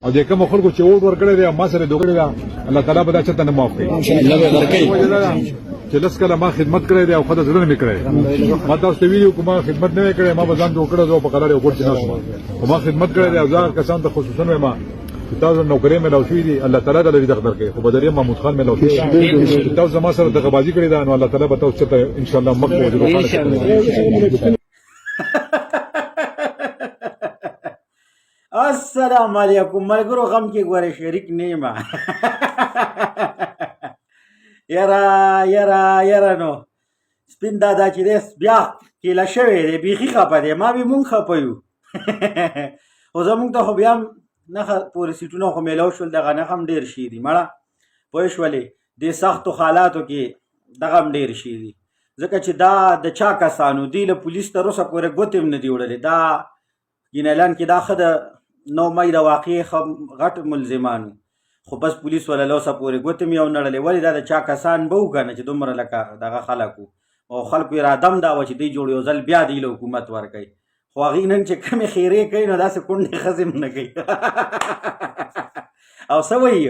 او د کوم خلکو چې ووټ ورکړی دی ما سره دوکړی ده الله تعالی به دا چاته نه معاف کړي الله به ورکړي چې لس کله ما خدمت کړی دی او خدای زړه مې کړی ما تاسو ته ویلي کوم خدمت نه کړی ما به ځان دوکړه زه په قرار یو ګورځ نه شوم او ما خدمت کړی دی او ځان کسان ته خصوصا ما تاسو نوکری مې لاوشي دي الله تعالی دې رزق درکړي خو بدري محمود خان مې لاوشي تاسو ما سره دغه بازی کړی دا نو الله تعالی به تاسو ته ان شاء الله مخ وجه السلام علیکم ملګرو غم کې ګوره شریک نیمه یاره نو سپین دادا چې دی بیا کیله شوی دی بیخي خفه دی ما بې مونږ خفه یو خو زمونږ ته خو بیا هم نښه پورې سیټونه خو میلاو شول دغه نښه هم ډېر شي دي مړه پوه شولې دې سختو حالاتو کې دغه هم ډېر شي دي ځکه چې دا د چا کسانو دوی له پولیس تر اوسه پورې ګوتې هم نه دي وړلې دا ګینیلان کې دا ښه د 9 مۍ د واقعې غټ ملزمانو خو بس پولیس ولا له اوسه پورې ګوتې هم یو نړلې ولې دا د چا کسان به وکنه چې دومره لکه دغه خلکو او خلکو اراده هم دا وه چې دوی جوړ یو ځل بیا دوی له حکومت ورکوي خو هغوی نن چې کمې خیرې کوي نو داسې کونډې ښځې هم نه کوي او څه وایي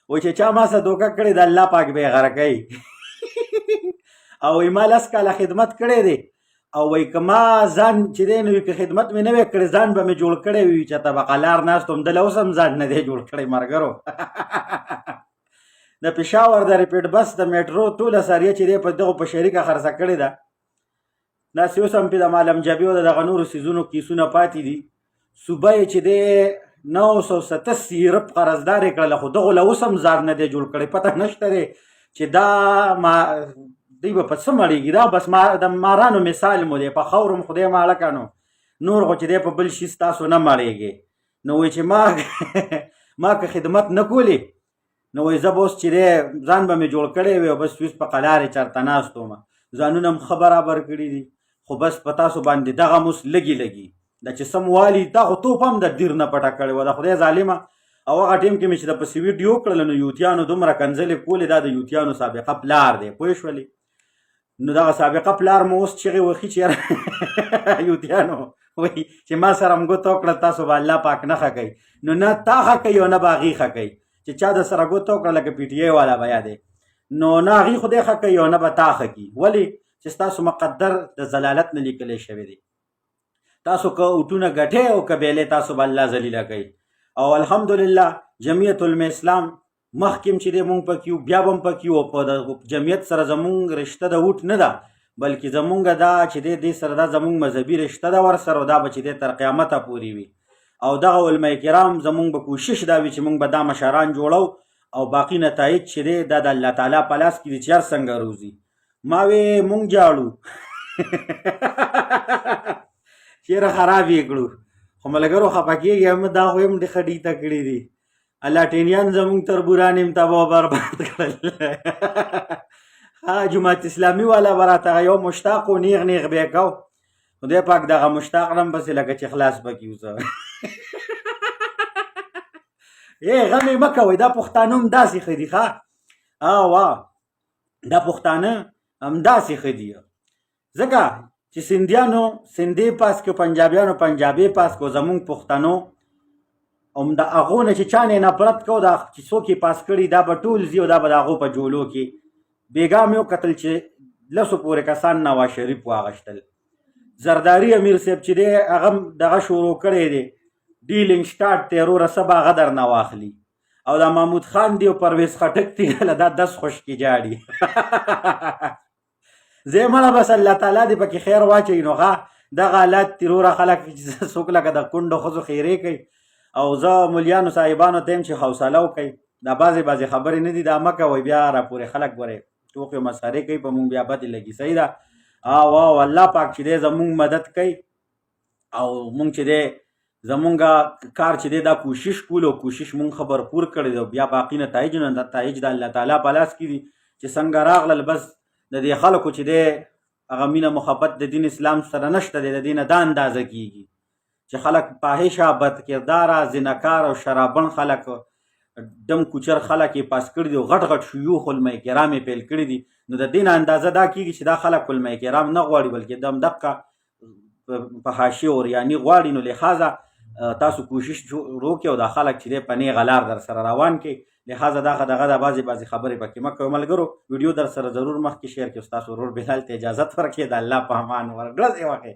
وایي چې چا ما سره دوکه کړې د الله پاک به یې غره کوي او وایي ما 10 کاله خدمت کړی دی او وایي که ما ځان چې دی نو که خدمت مې نه وی کړی ځان به مې جوړ کړی وي چې طبقه لار ناست وم دله اوس هم ځان نه دی جوړ کړی ملګرو د پېښور د ریپیډ بس د میټرو ټوله ساریه چې دی په دغو په شریکه خرڅه کړې ده داسې اوس هم پې د معلم جبي او د دغه نورو څیزونو کیسونه پاتې دي صوبه یې چې دی 987 رب قرضدار یې کړله خو دغو له اوس هم ځان نه دی جوړ کړی پته نشته دی چې دا دوی به په څه مړېږي دا بس د مارانو مثال مو دی په خاورو م خدای ماړه کنو نور خو چې دی په بل شي ستاسو نه مړېږي نو وایي چې ما که خدمت نه کولې نو وایي زه به اوس چې دی ځان به مې جوړ کړی وي او بس اوس په قلارې چېرته ناست وم ځانونه هم ښه برابر کړي دي خو بس په تاسو باندې دغه هم اوس لګي دا چې سم والي دا خو توپ هم د ډیر نه پټه کړې وه د خدای ظالمه او هغه ټیم کې مې چې د پسې ویډیو کړله نو یوتیانو دومره کنځلې کولې دا د یوتیانو سابقه پلار دی پوه شولې نو دغه سابقه پلار مو اوس چغې وخي چې یوتیانو وایي چې ما سره هم ګوته وکړه تاسو به الله پاک نه ښه کوي نو نه تا ښه کوي او نه به هغې ښه کوي چې چا د سره ګوته وکړه لکه پی ټي آی والا به یادی نو نه هغې خدای ښه کوي او نه به تا ښه کوي ولې چې ستاسو مقدر د ضلالت نه لیکلی شوی دی تاسو که اوټونه ګټې او که بیلې تاسو به الله ذلیله کوي او الحمدلله جمعیت علم اسلام مخکې چې دی مونږ پکې یو بیا به هم پکې یو په د جمعیت سره زمونږ رشته د اوټ نه ده بلکې زمونږ دا چې دی دې سره دا زمونږ مذهبي رشته ده ورسره او دا به چې دی تر قیامته پورې وي او دغه علماء کرام زمونږ به کوشش دا وي چې مونږ به دا مشران جوړو او باقي نتایج چې دی دا د الله تعالی په لاس کې دي چې هر څنګه روزي ما وی مونږ جاړو چېرې خراب یې کړو خو ملګرو خفه کېږي هم دا خو هم ډېر ښه ډیته کړي دي الله ټینیان زمونږ تربوران هم تباه برباد کړل جماعت اسلامي والا به راته یو مشتاق و نیغ به یې کو خدای پاک دغه مشتاق نه هم پسې لکه چې خلاص به کړي اوسه غم یې مه کوئ دا پښتانه هم داسې ښه دي ښه دا پښتانه همداسې ښه دي ځکه چې سندیانو سندې پاس کړو پنجابیانو پنجابي پاس کړو زمونږ پښتنو هم د هغو نه چې چا نه نفرت کو دا چې څوک یې پاس کړي دا به ټول ځي او دا به د هغو په جولو کې بېګا مې وکتل چې 10 پورې کسان نواز شریف واغشتل زرداري امیر صاحب چې دی هغه دغه شروع کړی دی ډیلینګ سټارټ دی وروره څه به هغه درنه واخلي او دا محمود خان دی او پرویز خټک دی دا 10 خوشکې جاړي زه مړه بس الله تعالی دې پکې خیر واچوي نو ښه دغه حالات دي وروره خلک څوک لکه د کونډو ښځو خیرې کوي او زه مولیانو صاحبانو ته یم چې حوصله وکئ دا بعضې خبرې نه دي دا مه کوئ بیا راپورې خلک ګورئ ټوکې مسخرې کوي په مونږ بیا بدې لګي صحیح ده او الله پاک چې دی زمونږ مدد کوي او مونږ چې دی زمونږ کار چې دی دا کوشش کولو کوشش مونږ ښه برپور کړی دی بیا باقي نتایج نه نتایج د الله تعالی په لاس کې دي چې څنګه راغلل بس د دې خلکو چې دی هغه مینه محبت د دین اسلام سره نشته دی د دې نه دا اندازه کېږي چې خلک فاحشه بد کرداره زنکار او شرابن خلک دم کوچر خلک یې پاس کړي دي او غټ غټ شیوخ علماء کرام یې پیل کړي دي نو د دې نه اندازه دا کېږي چې دا خلک علماء کرام نه غواړي بلکې د همدقه په حاشیه اوریاني غواړي نو لحاظه تاسو کوشش وکړئ او دا خلک چې دی په نیغه لار در سره روان کړي. لہذا دغه د بعضې خبرې پکې مه کوئ. ملګرو ویډیو در سره ضرور مخکې شیر کړئ. ستاسو ورور بلال ته اجازت ورکړئ. د الله په امان ورځ وکړئ.